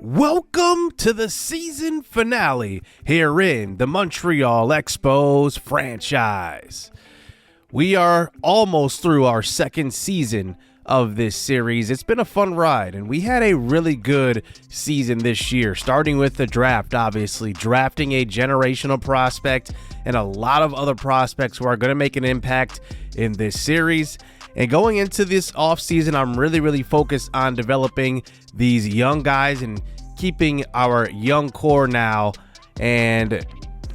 Welcome to the season finale here in the Montreal Expos franchise. We are almost through our second season of this series. It's been a fun ride, and we had a really good season this year, starting with the draft, obviously, drafting a generational prospect and a lot of other prospects who are going to make an impact in this series. And going into this offseason, I'm really focused on developing these young guys and keeping our young core now and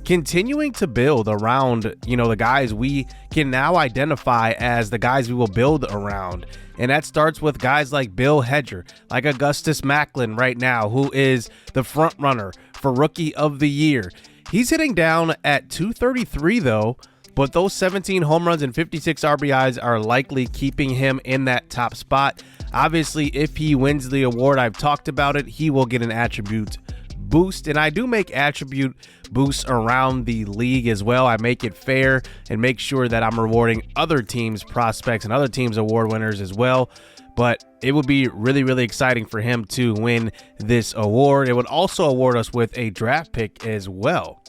continuing to build around, the guys we can now identify as the guys we will build around. And that starts with guys like Bill Hedger, like Augustus Macklin right now, who is the front runner for Rookie of the Year. He's hitting down at 233 though, but those 17 home runs and 56 RBIs are likely keeping him in that top spot. Obviously, if he wins the award, I've talked about it, he will get an attribute boost, and I do make attribute boosts around the league as well. I make it fair and make sure that I'm rewarding other teams' prospects and other teams' award winners as well. But it would be really exciting for him to win this award. It would also award us with a draft pick as well.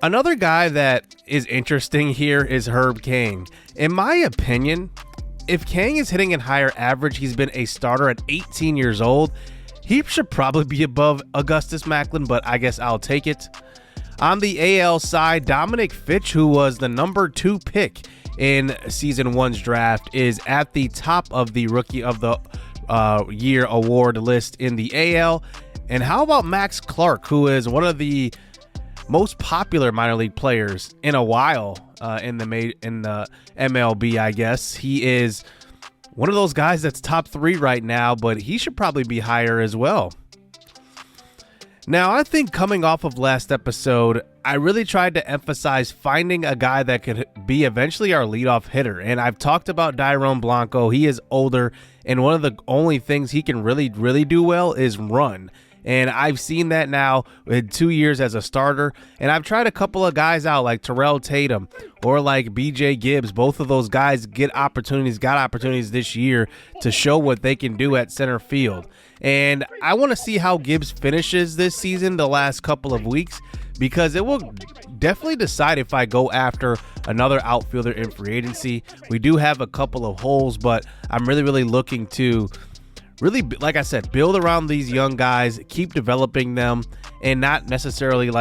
Another guy that is interesting here is Herb Kang. In my opinion, if Kang is hitting a higher average, he's been a starter at 18 years old. He should probably be above Augustus Macklin, but I guess I'll take it. On the AL side, Dominic Fitch, who was the number 2 pick in season 1's draft, is at the top of the Rookie of the Year award list in the AL. And how about Max Clark, who is one of the most popular minor league players in a while in the MLB, I guess. He is one of those guys that's top 3 right now, but he should probably be higher as well. Now, I think coming off of last episode, I really tried to emphasize finding a guy that could be eventually our leadoff hitter. And I've talked about Dairon Blanco. He is older, and one of the only things he can really do well is run. And I've seen that now in 2 years as a starter. And I've tried a couple of guys out like Terrell Tatum or like BJ Gibbs. Both of those guys got opportunities this year to show what they can do at center field. And I want to see how Gibbs finishes this season the last couple of weeks, because it will definitely decide if I go after another outfielder in free agency. We do have a couple of holes, but I'm really looking to like I said, build around these young guys, keep developing them, and not necessarily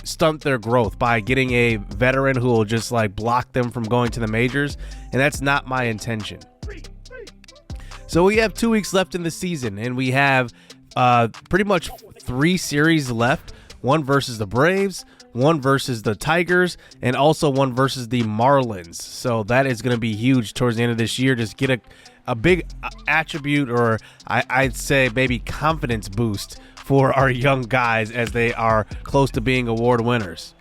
stunt their growth by getting a veteran who will just block them from going to the majors. And that's not my intention. So we have 2 weeks left in the season, and we have pretty much 3 series left. One versus the Braves, one versus the Tigers, and also one versus the Marlins. So that is going to be huge towards the end of this year. Just get a big attribute, or I'd say maybe confidence boost for our young guys as they are close to being award winners.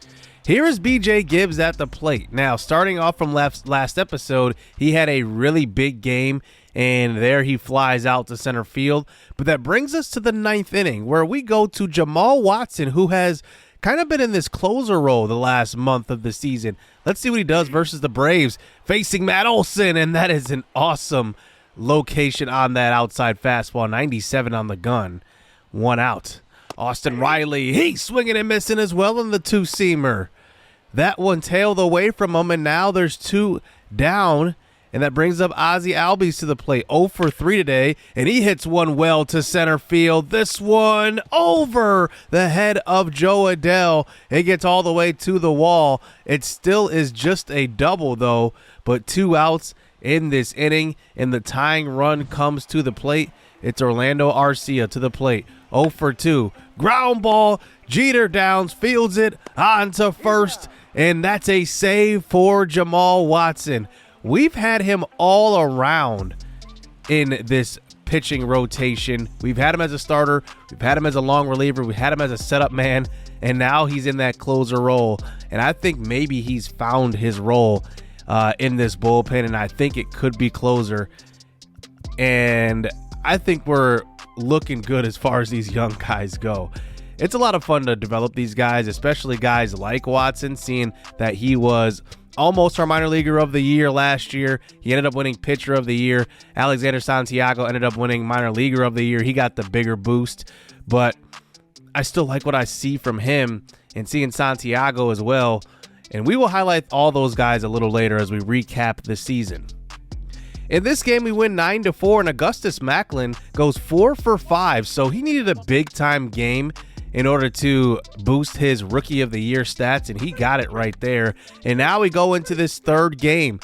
Here is BJ Gibbs at the plate. Now, starting off from last episode, he had a really big game, and there he flies out to center field. But that brings us to the 9th inning, where we go to Jamal Watson, who has kind of been in this closer role the last month of the season. Let's see what he does versus the Braves, facing Matt Olson, and that is an awesome location on that outside fastball. 97 on the gun, 1 out. Austin Riley, he's swinging and missing as well in the 2-seamer. That one tailed away from him, and now there's 2 down. And that brings up Ozzie Albies to the plate. 0 for 3 today, and he hits one well to center field. This one over the head of Joe Adell. It gets all the way to the wall. It still is just a double, though, but 2 outs in this inning, and the tying run comes to the plate. It's Orlando Arcia to the plate. 0 for 2. Ground ball. Jeter downs, fields it on to first, and that's a save for Jamal Watson. We've had him all around in this pitching rotation. We've had him as a starter. We've had him as a long reliever. We had him as a setup man, and now he's in that closer role. And I think maybe he's found his role in this bullpen, and I think it could be closer. And I think we're looking good as far as these young guys go. It's a lot of fun to develop these guys, especially guys like Watson, seeing that he was almost our minor leaguer of the year last year. He ended up winning pitcher of the year. Alexander Santiago ended up winning minor leaguer of the year. He got the bigger boost, but I still like what I see from him and seeing Santiago as well. And we will highlight all those guys a little later as we recap the season. In this game, we win 9-4, and Augustus Macklin goes 4 for 5. So he needed a big-time game in order to boost his Rookie of the Year stats, and he got it right there. And now we go into this third game.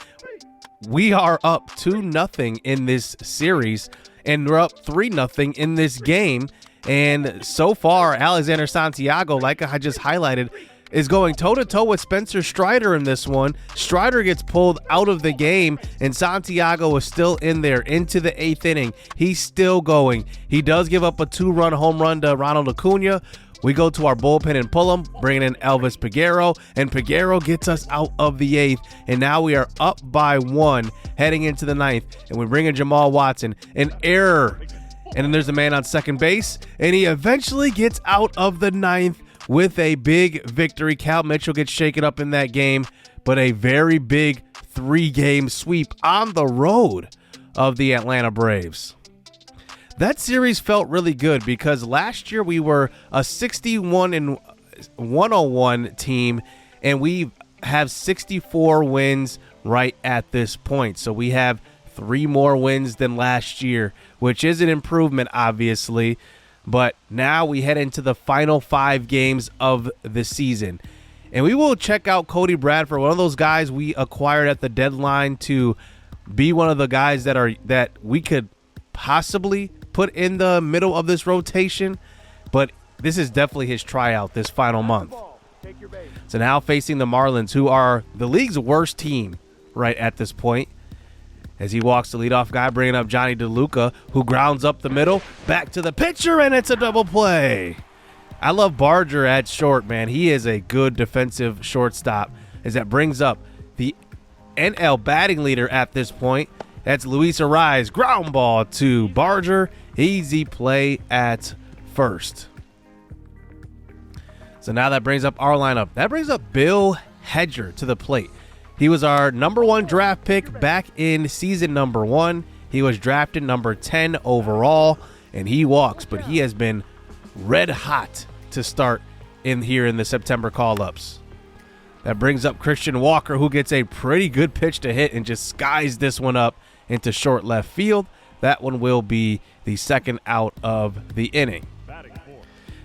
We are up 2-0 in this series, and we're up 3-0 in this game. And so far, Alexander Santiago, like I just highlighted, is going toe-to-toe with Spencer Strider in this one. Strider gets pulled out of the game, and Santiago is still in there into the 8th inning. He's still going. He does give up a 2-run home run to Ronald Acuna. We go to our bullpen and pull him, bringing in Elvis Peguero, and Peguero gets us out of the 8th, and now we are up by 1 heading into the 9th, and we bring in Jamal Watson. An error, and then there's a man on second base, and he eventually gets out of the 9th with a big victory. Cal Mitchell gets shaken up in that game, but a very big 3-game sweep on the road of the Atlanta Braves. That series felt really good because last year we were a 61-101 team, and we have 64 wins right at this point. So we have 3 more wins than last year, which is an improvement, obviously. But now we head into the final 5 games of the season. And we will check out Cody Bradford, one of those guys we acquired at the deadline to be one of the guys that we could possibly put in the middle of this rotation. But this is definitely his tryout this final month. So now facing the Marlins, who are the league's worst team right at this point. As he walks the leadoff guy, bringing up Johnny DeLuca, who grounds up the middle, back to the pitcher, and it's a double play. I love Barger at short, man. He is a good defensive shortstop, as that brings up the NL batting leader at this point. That's Luis Arraez. Ground ball to Barger. Easy play at first. So now that brings up our lineup. That brings up Bill Hedger to the plate. He was our number 1 draft pick back in season number 1. He was drafted number 10 overall, and he walks, but he has been red hot to start in here in the September call-ups. That brings up Christian Walker, who gets a pretty good pitch to hit and just skies this one up into short left field. That one will be the second out of the inning.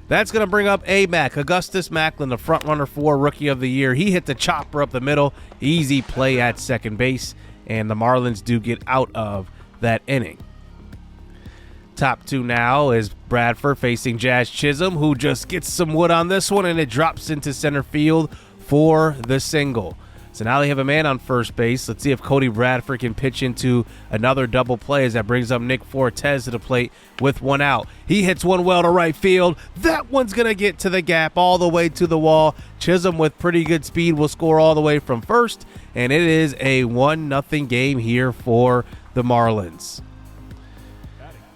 That's going to bring up A-Mac, Augustus Macklin, the front runner for Rookie of the Year. He hit the chopper up the middle. Easy play at second base, and the Marlins do get out of that inning. Top 2 now is Bradford facing Jazz Chisholm, who just gets some wood on this one, and it drops into center field for the single. So now they have a man on first base. Let's see if Cody Bradford can pitch into another double play, as that brings up Nick Fortes to the plate with 1 out. He hits one well to right field. That one's going to get to the gap all the way to the wall. Chisholm with pretty good speed will score all the way from first, and it is a 1-0 game here for the Marlins.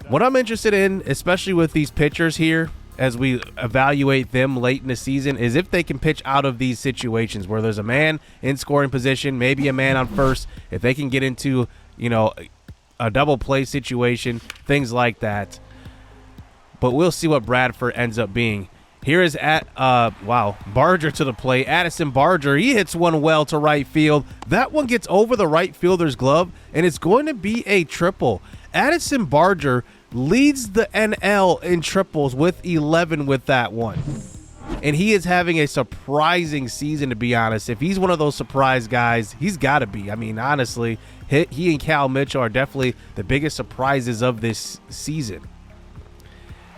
What I'm interested in, especially with these pitchers here, as we evaluate them late in the season, is if they can pitch out of these situations where there's a man in scoring position, maybe a man on first, if they can get into, a double play situation, things like that. But we'll see what Bradford ends up being. Here is Barger to the plate. Addison Barger, he hits one well to right field. That one gets over the right fielder's glove, and it's going to be a triple. Addison Barger leads the NL in triples with 11 with that one. And he is having a surprising season, to be honest. If he's one of those surprise guys, he's got to be. I mean, honestly, he and Cal Mitchell are definitely the biggest surprises of this season.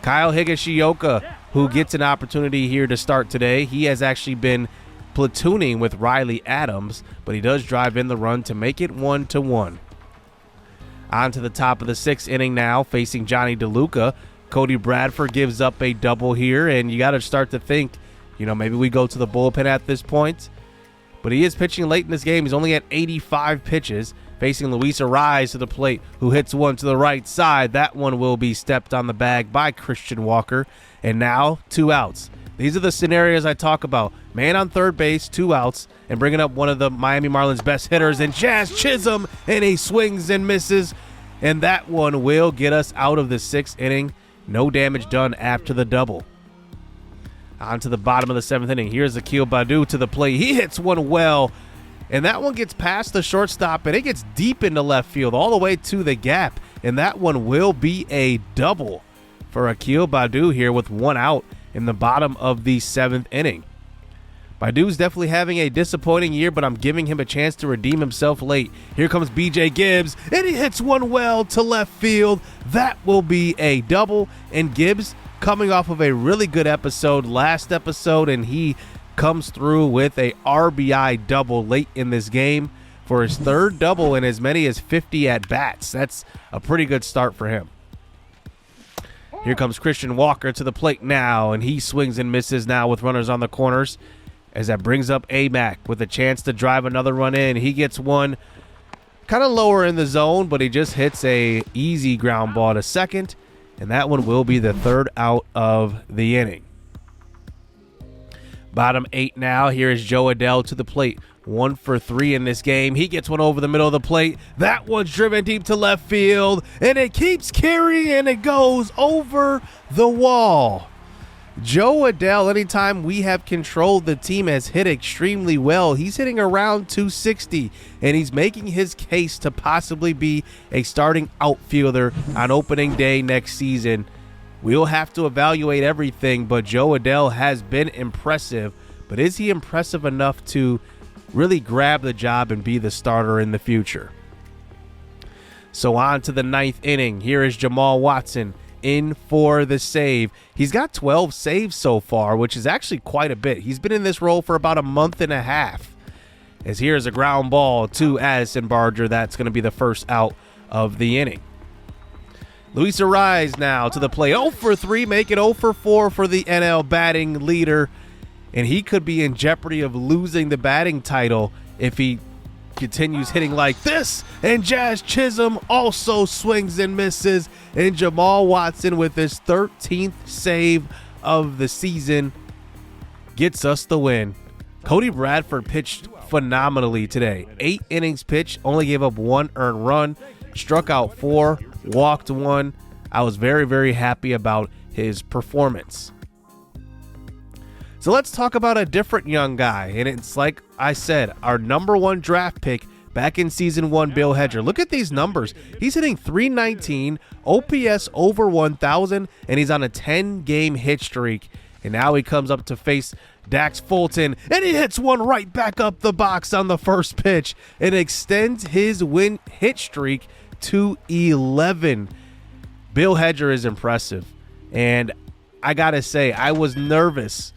Kyle Higashioka, who gets an opportunity here to start today. He has actually been platooning with Riley Adams, but he does drive in the run to make it 1-1. On to the top of the 6th inning now, facing Johnny DeLuca. Cody Bradford gives up a double here, and you got to start to think, maybe we go to the bullpen at this point. But he is pitching late in this game. He's only at 85 pitches, facing Luis Arraez to the plate, who hits one to the right side. That one will be stepped on the bag by Christian Walker. And now 2 outs. These are the scenarios I talk about. Man on third base, 2 outs, and bringing up one of the Miami Marlins' best hitters in Jazz Chisholm, and he swings and misses. And that one will get us out of the 6th inning. No damage done after the double. On to the bottom of the 7th inning. Here's Akil Baddoo to the plate. He hits one well, and that one gets past the shortstop, and it gets deep into left field all the way to the gap. And that one will be a double for Akil Baddoo here with 1 out in the bottom of the 7th inning. Baddoo's definitely having a disappointing year, but I'm giving him a chance to redeem himself late. Here comes B.J. Gibbs, and he hits one well to left field. That will be a double, and Gibbs coming off of a really good episode last episode, and he comes through with a RBI double late in this game for his 3rd double in as many as 50 at-bats. That's a pretty good start for him. Here comes Christian Walker to the plate now, and he swings and misses now with runners on the corners, as that brings up Amac with a chance to drive another run in. He gets one kind of lower in the zone, but he just hits a easy ground ball to second, and that one will be the 3rd out of the inning. Bottom 8 now. Here is Joe Adell to the plate. 1 for 3 in this game. He gets one over the middle of the plate. That one's driven deep to left field, and it keeps carrying, and it goes over the wall. Joe Adell, anytime we have controlled the team, has hit extremely well. He's hitting around 260, and he's making his case to possibly be a starting outfielder on opening day next season. We'll have to evaluate everything, but Joe Adell has been impressive. But is he impressive enough to really grab the job and be the starter in the future? So on to the 9th inning. Here is Jamal Watson in for the save. He's got 12 saves so far, which is actually quite a bit. He's been in this role for about a month and a half. As here's a ground ball to Addison Barger. That's going to be the 1st out of the inning. Luis Arraez now to the plate. 0 for 3, make it 0 for 4 for the NL batting leader. And he could be in jeopardy of losing the batting title if he continues hitting like this. And Jazz Chisholm also swings and misses. And Jamal Watson, with his 13th save of the season, gets us the win. Cody Bradford pitched phenomenally today. 8 innings pitched, only gave up 1 earned run, struck out 4, walked 1. I was very, very happy about his performance. So let's talk about a different young guy, and it's like I said, our number 1 draft pick back in season 1, Bill Hedger. Look at these numbers. He's hitting .319, OPS over 1,000, and he's on a 10-game hit streak. And now he comes up to face Dax Fulton, and he hits one right back up the box on the first pitch and extends his win hit streak to 11. Bill Hedger is impressive, and I gotta say, I was nervous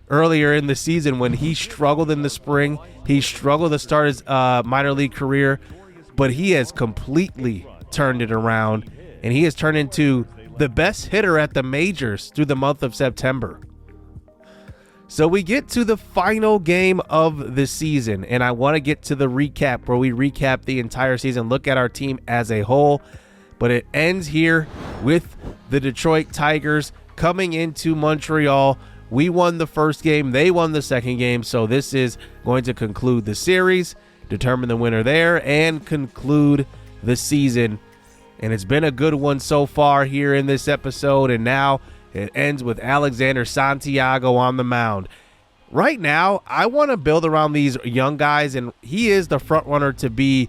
earlier in the season when he struggled in the spring. He struggled to start his minor league career, but he has completely turned it around, and he has turned into the best hitter at the majors through the month of September. So we get to the final game of the season, and I want to get to the recap where we recap the entire season, look at our team as a whole. But it ends here with the Detroit Tigers coming into Montreal. We won the first game, they won the second game, so this is going to conclude the series, determine the winner there, and conclude the season. And it's been a good one so far here in this episode, and now it ends with Alexander Santiago on the mound. Right now, I want to build around these young guys, and he is the front runner to be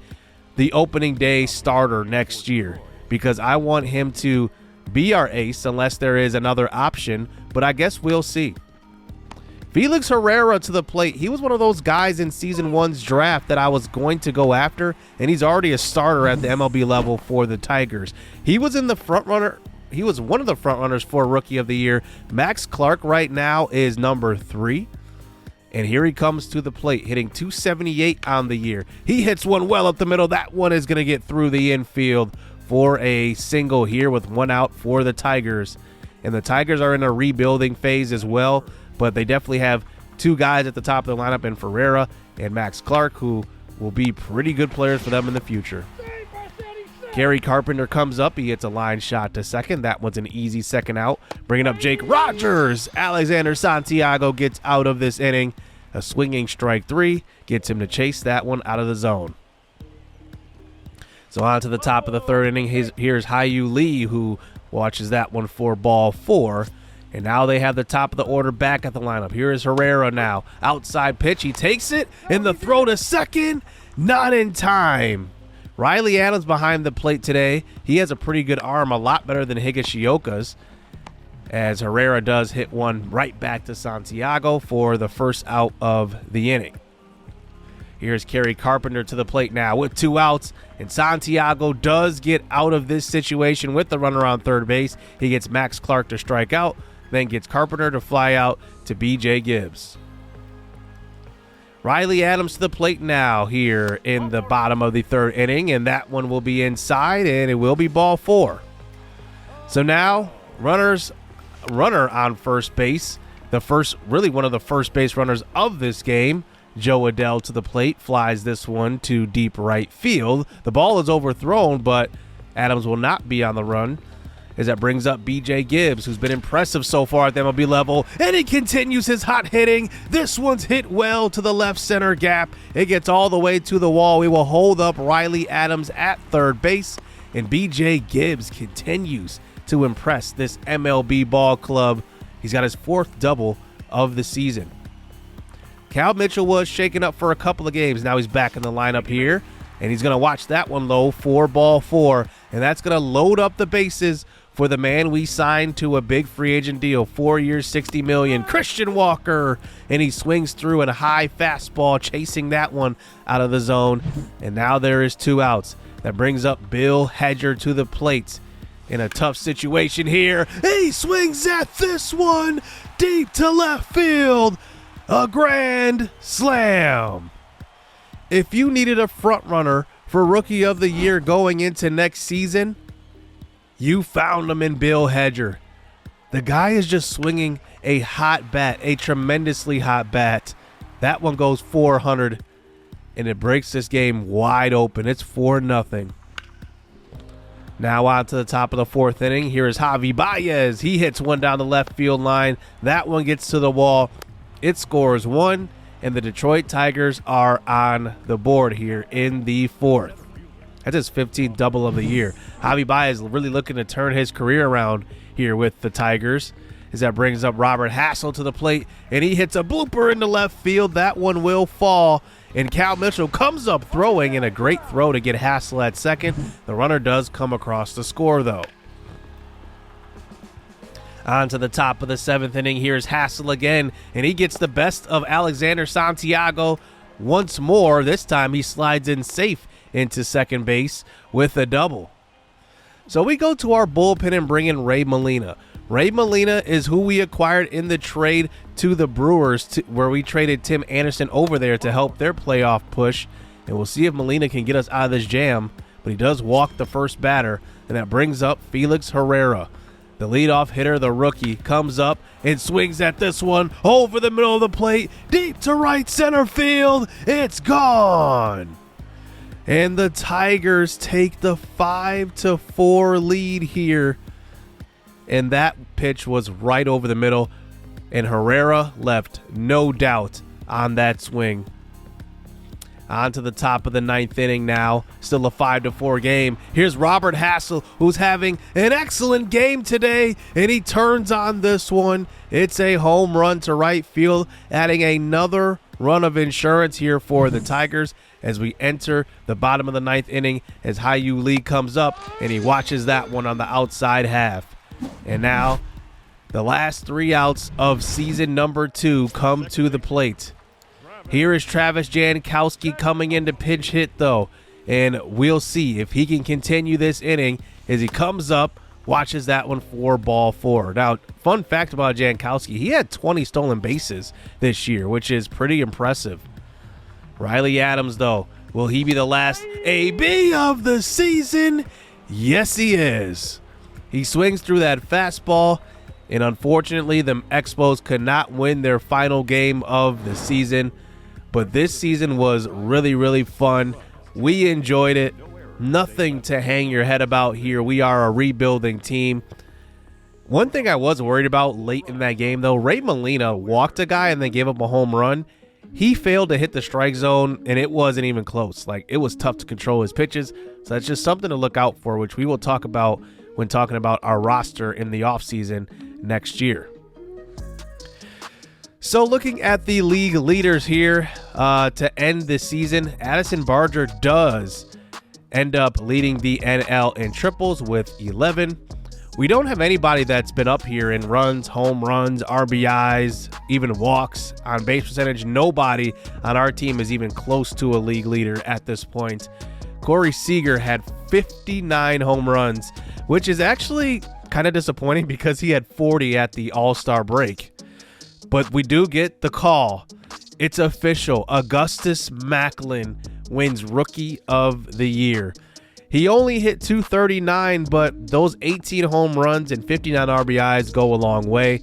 the opening day starter next year because I want him to be our ace unless there is another option, but I guess we'll see. Felix Herrera to the plate. He was one of those guys in season 1's draft that I was going to go after, and he's already a starter at the MLB level for the Tigers. He was in the front runner. He was one of the front runners for Rookie of the Year. Max Clark right now is number 3. And here he comes to the plate, hitting .278 on the year. He hits one well up the middle. That one is going to get through the infield for a single here with 1 out for the Tigers. And the Tigers are in a rebuilding phase as well, but they definitely have 2 guys at the top of the lineup in Ferreira and Max Clark, who will be pretty good players for them in the future. Gary Carpenter comes up. He hits a line shot to second. That one's an easy second out. Bringing up Jake Rogers. Alexander Santiago gets out of this inning. A swinging strike 3 gets him to chase that one out of the zone. So on to the top of the third inning. Here's Hyu Lee, who watches that one for ball 4. And now they have the top of the order back at the lineup. Here is Herrera now. Outside pitch. He takes it. And the throw to second. Not in time. Riley Adams behind the plate today. He has a pretty good arm. A lot better than Higashioka's. As Herrera does hit one right back to Santiago for the first out of the inning. Here's Gary Carpenter to the plate now with 2 outs. And Santiago does get out of this situation with the runner on third base. He gets Max Clark to strike out. Then gets Carpenter to fly out to B.J. Gibbs. Riley Adams to the plate now here in the bottom of the third inning, and that one will be inside, and it will be ball 4. So now, runner on first base, one of the first base runners of this game. Joe Adell to the plate, flies this one to deep right field. The ball is overthrown, but Adams will not be on the run, as that brings up B.J. Gibbs, who's been impressive so far at the MLB level, and he continues his hot hitting. This one's hit well to the left center gap. It gets all the way to the wall. We will hold up Riley Adams at third base, and B.J. Gibbs continues to impress this MLB ball club. He's got his 4th double of the season. Cal Mitchell was shaken up for a couple of games. Now he's back in the lineup here, and he's going to watch that one low for ball 4, and that's going to load up the bases for the man we signed to a big free agent deal, 4 years, $60 million, Christian Walker, and he swings through a high fastball, chasing that one out of the zone, and now there is 2 outs. That brings up Bill Hedger to the plate in a tough situation here. He swings at this one deep to left field, a grand slam. If you needed a front runner for Rookie of the Year going into next season, you found him in Bill Hedger. The guy is just swinging a hot bat, a tremendously hot bat. That one goes 400, and it breaks this game wide open. It's 4-0. Now on to the top of the 4th inning. Here is Javi Baez. He hits one down the left field line. That one gets to the wall. It scores 1, and the Detroit Tigers are on the board here in the 4th. That's his 15th double of the year. Javi Baez really looking to turn his career around here with the Tigers, as that brings up Robert Hassel to the plate, and he hits a blooper into left field. That one will fall, and Cal Mitchell comes up throwing, and a great throw to get Hassel at second. The runner does come across the score, though. On to the top of the 7th inning. Here's Hassel again, and he gets the best of Alexander Santiago once more. This time he slides in safe into second base with a double. So we go to our bullpen and bring in Ray Molina. Ray Molina is who we acquired in the trade to the Brewers, where we traded Tim Anderson over there to help their playoff push. And we'll see if Molina can get us out of this jam, but he does walk the first batter, and that brings up Felix Herrera. The leadoff hitter, the rookie, comes up and swings at this one over the middle of the plate, deep to right center field. It's gone. And the Tigers take the 5-4 lead here. And that pitch was right over the middle, and Herrera left no doubt on that swing. On to the top of the 9th inning now. Still a 5-4 game. Here's Robert Hassel, who's having an excellent game today, and he turns on this one. It's a home run to right field, adding another run of insurance here for the Tigers as we enter the bottom of the 9th inning, as Hyu Lee comes up, and he watches that one on the outside half. And now the last 3 outs of season number 2 come to the plate. Here is Travis Jankowski coming in to pinch hit, though, and we'll see if he can continue this inning as he comes up, watches that one for ball 4. Now, fun fact about Jankowski, he had 20 stolen bases this year, which is pretty impressive. Riley Adams, though, will he be the last AB of the season? Yes, he is. He swings through that fastball, and unfortunately, the Expos could not win their final game of the season. But this season was really, really fun. We enjoyed it. Nothing to hang your head about here. We are a rebuilding team. One thing I was worried about late in that game, though, Ray Molina walked a guy and then gave up a home run. He failed to hit the strike zone, and it wasn't even close. Like, it was tough to control his pitches. So that's just something to look out for, which we will talk about when talking about our roster in the offseason next year. So looking at the league leaders here to end this season, Addison Barger does end up leading the NL in triples with 11. We don't have anybody that's been up here in runs, home runs, RBIs, even walks, on base percentage. Nobody on our team is even close to a league leader at this point. Corey Seager had 59 home runs, which is actually kind of disappointing because he had 40 at the All-Star break. But we do get the call. It's official. Augustus Macklin wins Rookie of the Year. He only hit 239, but those 18 home runs and 59 RBIs go a long way.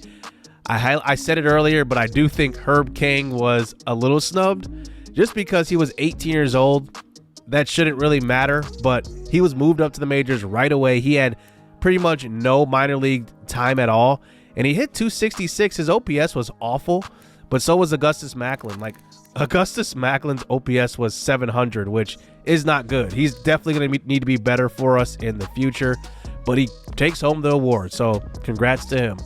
I said it earlier, but I do think Herb King was a little snubbed just because he was 18 years old. That shouldn't really matter, but he was moved up to the majors right away. He had pretty much no minor league time at all, and he hit 266. His OPS was awful, but so was Augustus Macklin. Like, Augustus Macklin's OPS was 700, which is not good. He's definitely going to need to be better for us in the future, but he takes home the award, so congrats to him.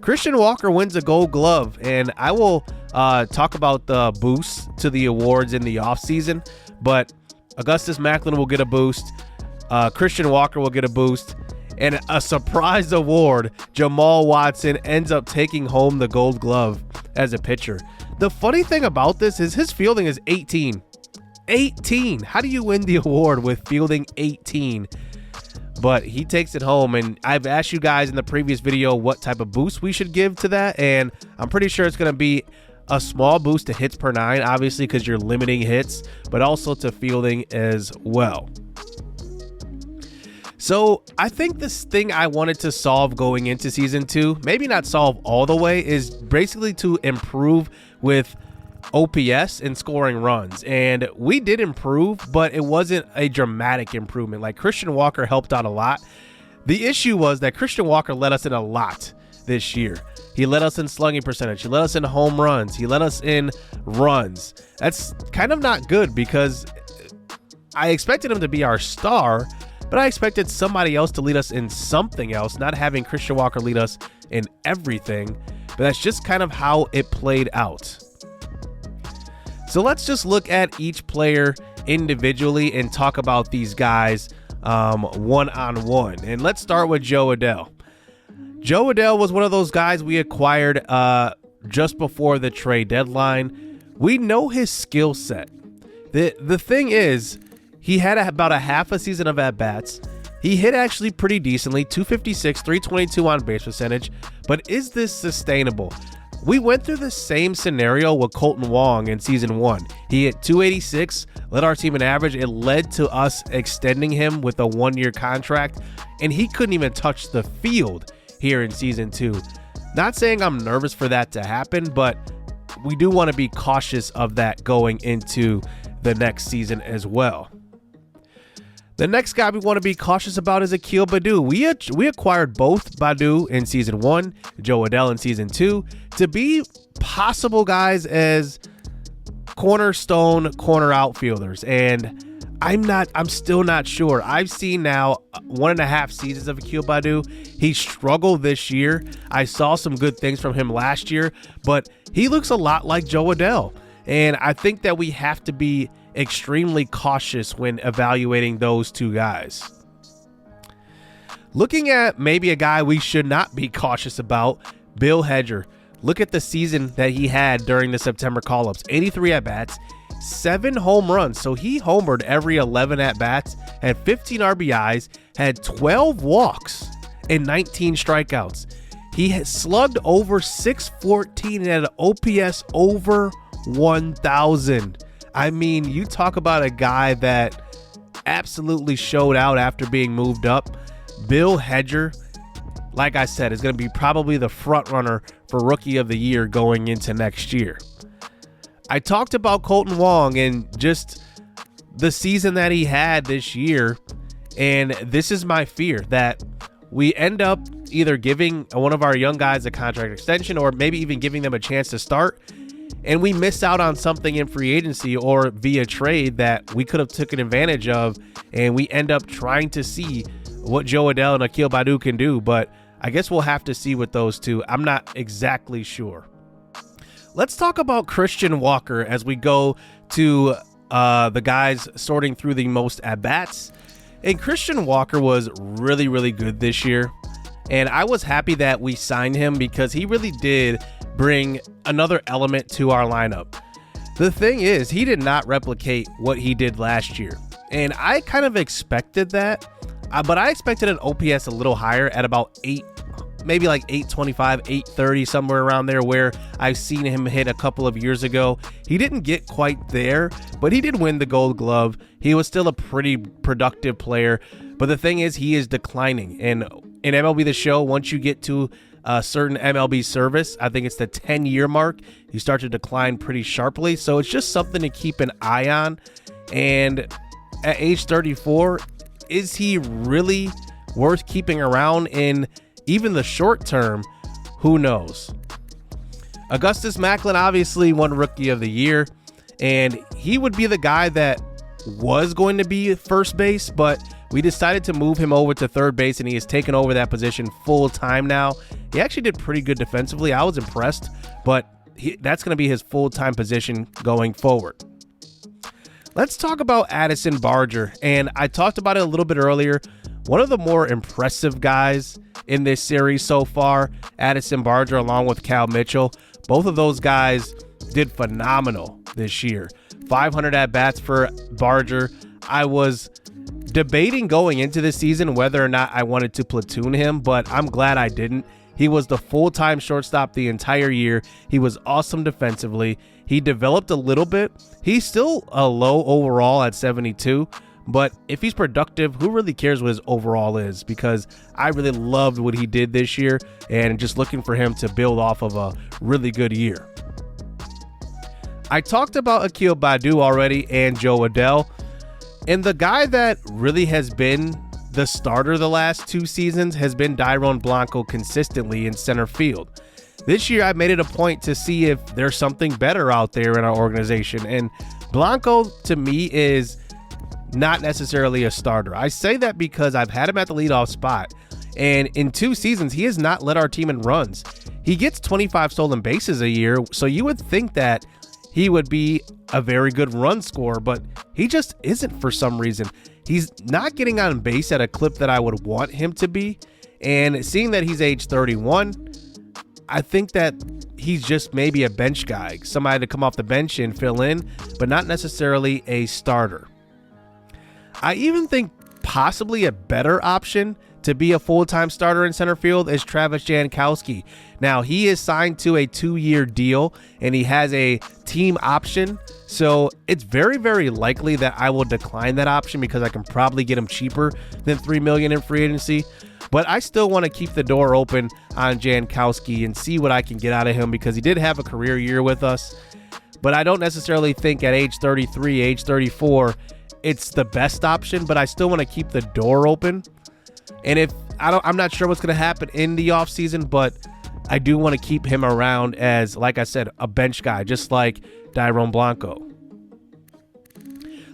Christian Walker wins a Gold Glove, and I will talk about the boost to the awards in the offseason, but Augustus Macklin will get a boost. Christian Walker will get a boost. And a surprise award, Jamal Watson ends up taking home the Gold Glove as a pitcher. The funny thing about this is his fielding is 18. 18. How do you win the award with fielding 18? But he takes it home, and I've asked you guys in the previous video what type of boost we should give to that, and I'm pretty sure it's going to be a small boost to hits per 9, obviously because you're limiting hits, but also to fielding as well. So I think this thing I wanted to solve going into season 2, maybe not solve all the way, is basically to improve with OPS and scoring runs. And we did improve, but it wasn't a dramatic improvement. Like, Christian Walker helped out a lot. The issue was that Christian Walker led us in a lot this year. He led us in slugging percentage. He led us in home runs. He led us in runs. That's kind of not good because I expected him to be our star, but I expected somebody else to lead us in something else, not having Christian Walker lead us in everything. But that's just kind of how it played out. So let's just look at each player individually and talk about these guys one-on-one. And let's start with Joe Adell. Joe Adell was one of those guys we acquired just before the trade deadline. We know his skill set. The thing is, he had about a half a season of at-bats. He hit actually pretty decently, 256, 322 on base percentage, but is this sustainable? We went through the same scenario with Colton Wong in season 1. He hit 286, led our team in average. It led to us extending him with a 1-year contract, and he couldn't even touch the field here in season 2. Not saying I'm nervous for that to happen, but we do want to be cautious of that going into the next season as well. The next guy we want to be cautious about is Akil Baddoo. We acquired both Baddoo in season 1, Joe Adell in season 2, to be possible guys as cornerstone corner outfielders. And I'm still not sure. I've seen now 1.5 seasons of Akil Baddoo. He struggled this year. I saw some good things from him last year, but he looks a lot like Joe Adell. And I think that we have to be extremely cautious when evaluating those two guys. Looking at maybe a guy we should not be cautious about, Bill Hedger. Look at the season that he had during the September call-ups. 83 at-bats, 7 home runs. So he homered every 11 at-bats, had 15 RBIs, had 12 walks, and 19 strikeouts. He has slugged over 614 and had an OPS over 1,000. I mean, you talk about a guy that absolutely showed out after being moved up. Bill Hedger, like I said, is going to be probably the front runner for Rookie of the Year going into next year. I talked about Colton Wong and just the season that he had this year. And this is my fear, that we end up either giving one of our young guys a contract extension or maybe even giving them a chance to start, and we miss out on something in free agency or via trade that we could have taken advantage of, and we end up trying to see what Joe Adell and Akil Baddoo can do. But I guess we'll have to see with those two. I'm not exactly sure. Let's talk about Christian Walker as we go to the guys sorting through the most at-bats. And Christian Walker was really, really good this year. And I was happy that we signed him because he really did bring another element to our lineup. The thing is, he did not replicate what he did last year. And I kind of expected that, but I expected an OPS a little higher at about 8, maybe like 825, 830, somewhere around there, where I've seen him hit a couple of years ago. He didn't get quite there, but he did win the Gold Glove. He was still a pretty productive player. But the thing is, he is declining. And in MLB The Show, once you get to a certain MLB service, I think it's the 10-year mark, you start to decline pretty sharply. So it's just something to keep an eye on. And at age 34, is he really worth keeping around in even the short term? Who knows? Augustus Macklin obviously won Rookie of the Year, and he would be the guy that was going to be first base, but we decided to move him over to third base, and he has taken over that position full time now. He actually did pretty good defensively. I was impressed, but that's going to be his full-time position going forward. Let's talk about Addison Barger, and I talked about it a little bit earlier. One of the more impressive guys in this series so far, Addison Barger along with Cal Mitchell. Both of those guys did phenomenal this year. 500 at-bats for Barger. I was debating going into the season whether or not I wanted to platoon him, but I'm glad I didn't. He was the full-time shortstop the entire year. He was awesome defensively. He developed a little bit. He's still a low overall at 72, but if he's productive, who really cares what his overall is? Because I really loved what he did this year, and just looking for him to build off of a really good year. I talked about Akil Baddoo already and Joe Adell, and the guy that really has been the starter the last 2 seasons has been Dairon Blanco consistently in center field. This year, I made it a point to see if there's something better out there in our organization, and Blanco, to me, is not necessarily a starter. I say that because I've had him at the leadoff spot, and in 2 seasons, he has not led our team in runs. He gets 25 stolen bases a year, so you would think that he would be a very good run scorer, but he just isn't for some reason. He's not getting on base at a clip that I would want him to be, and seeing that he's age 31, I think that he's just maybe a bench guy, somebody to come off the bench and fill in, but not necessarily a starter. I even think possibly a better option to be a full-time starter in center field is Travis Jankowski. Now, he is signed to a 2-year deal, and he has a team option, so it's very, very likely that I will decline that option because I can probably get him cheaper than $3 million in free agency. But I still want to keep the door open on Jankowski and see what I can get out of him because he did have a career year with us. But I don't necessarily think at age 33, age 34, it's the best option, but I still want to keep the door open. And if I'm not sure what's going to happen in the offseason, but I do want to keep him around as, like I said, a bench guy, just like Dairon Blanco.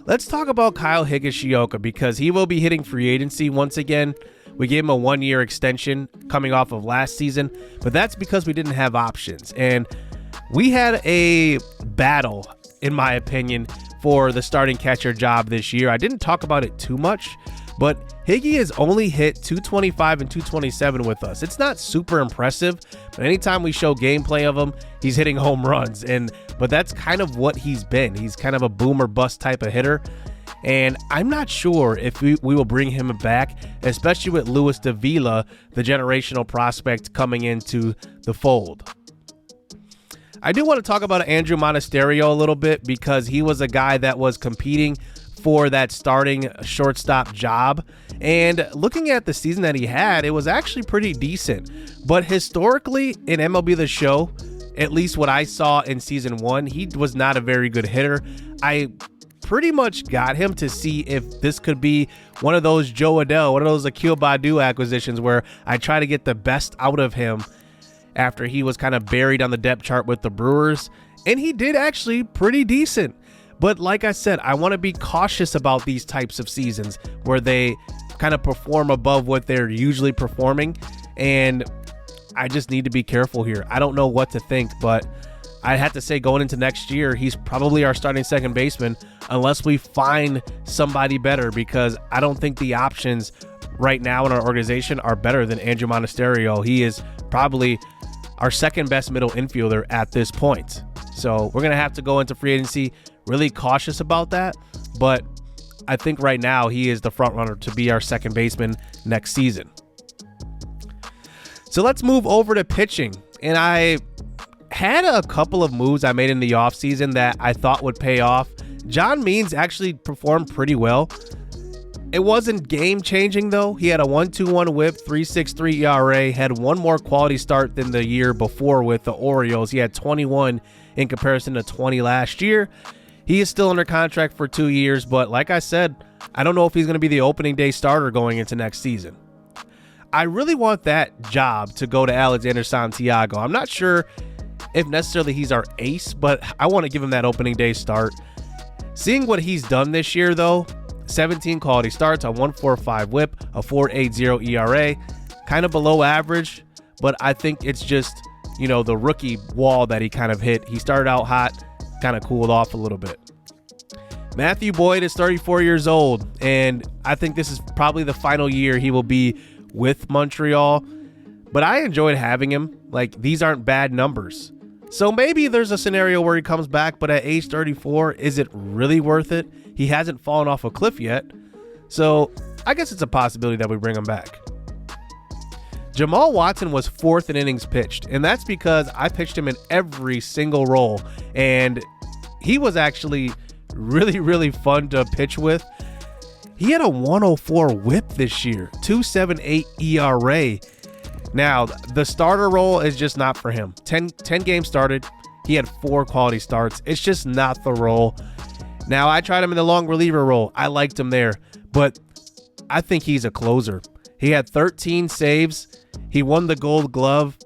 Let's talk about Kyle Higashioka because he will be hitting free agency once again. We gave him a 1-year extension coming off of last season, but that's because we didn't have options. And we had a battle, in my opinion, for the starting catcher job this year. I didn't talk about it too much, but Higgy has only hit 225 and 227 with us. It's not super impressive, but anytime we show gameplay of him, he's hitting home runs. But that's kind of what he's been. He's kind of a boom or bust type of hitter. And I'm not sure if we will bring him back, especially with Luis Davila, the generational prospect, coming into the fold. I do want to talk about Andrew Monasterio a little bit because he was a guy that was competing for that starting shortstop job. And looking at the season that he had, it was actually pretty decent. But historically in MLB The Show, at least what I saw in season 1, he was not a very good hitter. I pretty much got him to see if this could be one of those Joe Adell, one of those Akil Baddoo acquisitions where I try to get the best out of him after he was kind of buried on the depth chart with the Brewers. And he did actually pretty decent. But like I said, I want to be cautious about these types of seasons where they kind of perform above what they're usually performing. And I just need to be careful here. I don't know what to think, but I have to say going into next year, he's probably our starting second baseman unless we find somebody better, because I don't think the options right now in our organization are better than Andrew Monasterio. He is probably our second best middle infielder at this point. So we're going to have to go into free agency really cautious about that. But I think right now he is the front runner to be our second baseman next season. So let's move over to pitching. And I had a couple of moves I made in the offseason that I thought would pay off. John Means actually performed pretty well. It wasn't game-changing, though. He had a 1.21 whip, 3.63 ERA, had one more quality start than the year before with the Orioles. He had 21 in comparison to 20 last year. He is still under contract for 2 years, but like I said, I don't know if he's going to be the opening day starter going into next season. I really want that job to go to Alexander Santiago. I'm not sure if necessarily he's our ace, but I want to give him that opening day start. Seeing what he's done this year, though, 17 quality starts, a 1.45 whip, a 4.80 ERA, kind of below average, but I think it's just, you know, the rookie wall that he kind of hit. He started out hot, kind of cooled off a little bit. Matthew Boyd is 34 years old, and I think this is probably the final year he will be with Montreal, but I enjoyed having him. Like, these aren't bad numbers. So maybe there's a scenario where he comes back, but at age 34, is it really worth it? He hasn't fallen off a cliff yet. So I guess it's a possibility that we bring him back. Jamal Watson was fourth in innings pitched, and that's because I pitched him in every single role, and he was actually really, really fun to pitch with. He had a 104 whip this year, 2.78 ERA. Now, the starter role is just not for him. 10 games started. He had 4 quality starts. It's just not the role. Now, I tried him in the long reliever role. I liked him there, but I think he's a closer. He had 13 saves. He won the Gold Glove.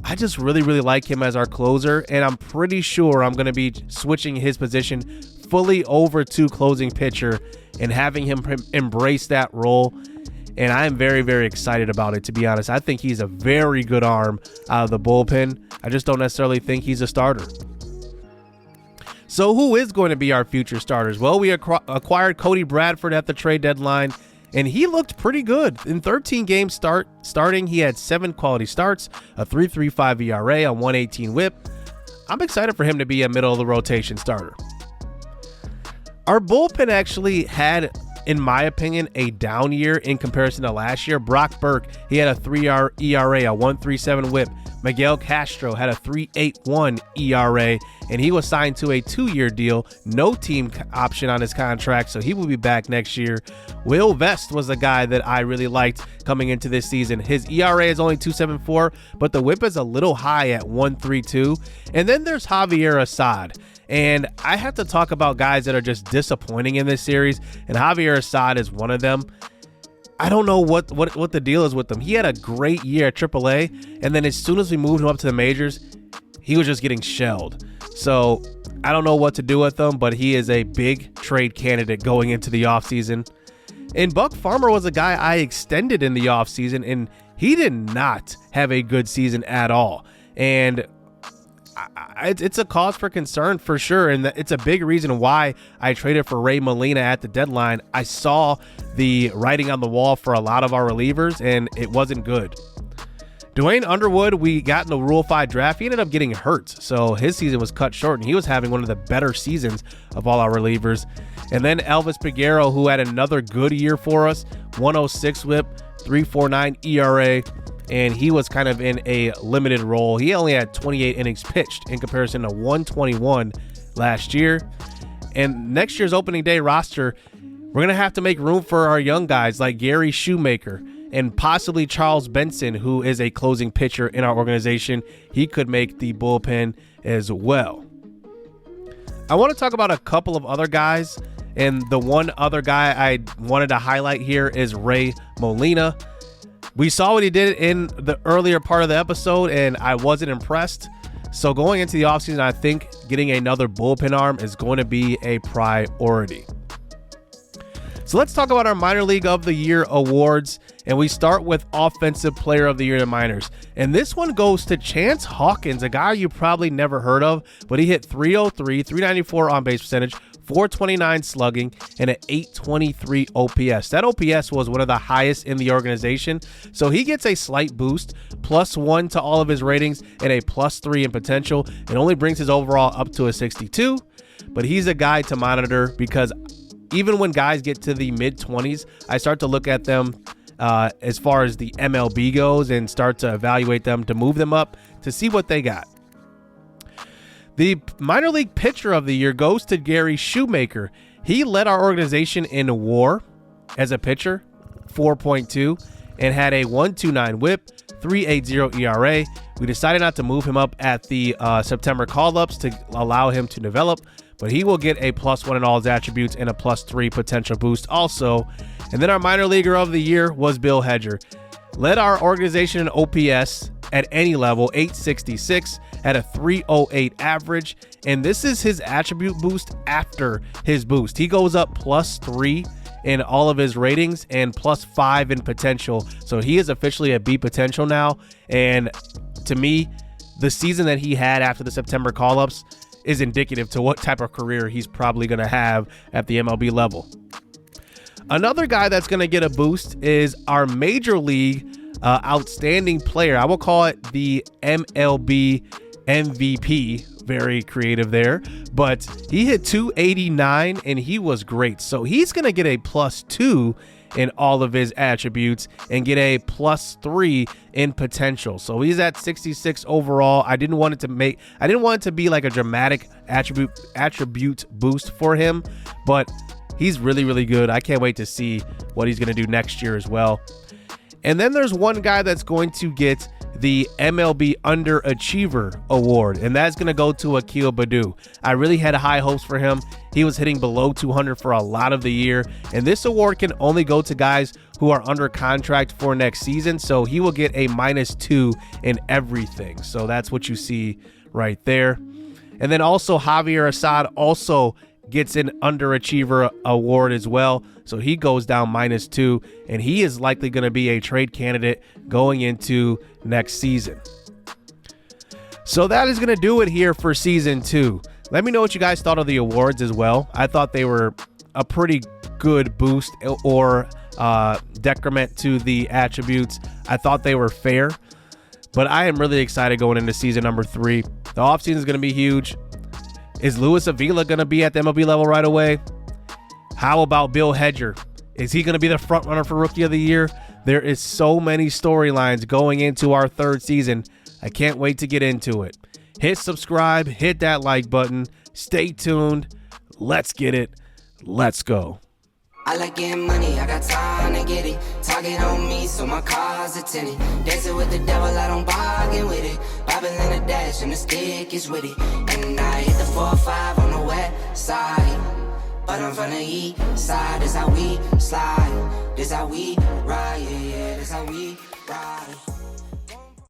I just really, really like him as our closer, and I'm pretty sure I'm going to be switching his position fully over to closing pitcher and having him embrace that role. And I'm very, very excited about it, to be honest. I think he's a very good arm out of the bullpen. I just don't necessarily think he's a starter. So who is going to be our future starters? Well, we acquired Cody Bradford at the trade deadline, and he looked pretty good. In 13 games starting, he had 7 quality starts, a 3.35 ERA, a 1.18 whip. I'm excited for him to be a middle-of-the-rotation starter. Our bullpen actually had, in my opinion, a down year in comparison to last year. Brock Burke, he had a 3 ERA, a 1.37 whip. Miguel Castro had a 3.81 ERA, and he was signed to a 2-year deal. No team option on his contract, so he will be back next year. Will Vest was a guy that I really liked coming into this season. His ERA is only 2.74, but the whip is a little high at 1.32. And then there's Javier Assad. And I have to talk about guys that are just disappointing in this series, and Javier Assad is one of them. I don't know what the deal is with him. He had a great year at AAA, and then as soon as we moved him up to the majors, he was just getting shelled. So I don't know what to do with him, but he is a big trade candidate going into the offseason. And Buck Farmer was a guy I extended in the offseason, and he did not have a good season at all. And it's a cause for concern for sure, and it's a big reason why I traded for Ray Molina at the deadline. I saw the writing on the wall for a lot of our relievers, and it wasn't good. Dwayne Underwood, we got in the Rule 5 draft. He ended up getting hurt, so his season was cut short, and he was having one of the better seasons of all our relievers. And then Elvis Peguero, who had another good year for us, 106 whip, 3.49 ERA. And he was kind of in a limited role. He only had 28 innings pitched in comparison to 121 last year. And next year's opening day roster, we're going to have to make room for our young guys like Gary Shoemaker and possibly Charles Benson, who is a closing pitcher in our organization. He could make the bullpen as well. I want to talk about a couple of other guys, And the one other guy I wanted to highlight here is Ray Molina. We saw what he did in the earlier part of the episode, and I wasn't impressed. So going into the offseason, I think getting another bullpen arm is going to be a priority. So let's talk about our Minor League of the Year awards, and we start with Offensive Player of the Year in the minors. And this one goes to Chance Hawkins, a guy you probably never heard of, but he hit 303, 394 on base percentage, 429 slugging, and an 823 OPS. That OPS was one of the highest in the organization, so he gets a slight boost, +1 to all of his ratings, and a +3 in potential. It only brings his overall up to a 62, but he's a guy to monitor because even when guys get to the mid-20s, I start to look at them as far as the MLB goes and start to evaluate them to move them up to see what they got. The Minor League Pitcher of the Year goes to Gary Shoemaker. He led our organization in WAR as a pitcher, 4.2, and had a 1.29 WHIP, 3.80 ERA. We decided not to move him up at the September call-ups to allow him to develop, but he will get a +1 in all his attributes and a +3 potential boost also. And then our Minor Leaguer of the Year was Bill Hedger. Led our organization in OPS at any level, 866, at a 308 average, and this is his attribute boost after his boost. He goes up +3 in all of his ratings and +5 in potential, so he is officially a B potential now. And to me, the season that he had after the September call-ups is indicative to what type of career he's probably going to have at the MLB level. Another guy that's going to get a boost is our Major League Outstanding Player. I will call it the MLB MVP. Very creative there, but he hit 289 and he was great. So he's going to get a +2 in all of his attributes and get a +3 in potential. So he's at 66 overall. I didn't want it to be like a dramatic attribute boost for him, but he's really, really good. I can't wait to see what he's going to do next year as well. And then there's one guy that's going to get the MLB Underachiever Award, and that's going to go to Akil Baddoo. I really had high hopes for him. He was hitting below 200 for a lot of the year, and this award can only go to guys who are under contract for next season, so he will get a -2 in everything. So that's what you see right there. And then also Javier Assad also gets an Underachiever Award as well, so he goes down -2, and he is likely going to be a trade candidate going into next season. So that is going to do it here for season 2. Let me know what you guys thought of the awards as well. I thought they were a pretty good boost or decrement to the attributes. I thought they were fair, but I am really excited going into season number 3. The offseason is going to be huge. Is Luis Avila going to be at the MLB level right away? How about Bill Hedger? Is he going to be the front runner for Rookie of the Year? There is so many storylines going into our 3rd season. I can't wait to get into it. Hit subscribe, hit that like button. Stay tuned. Let's get it. Let's go. I like getting money, I got time to get it. Target on me, so my car's a tinted. Dancing with the devil, I don't bargain with it. Bobbing in the dash, and the stick is with it. And I hit the 4-5 on the west side. But I'm from the east side, this how we slide. This how we ride, yeah, this how we ride.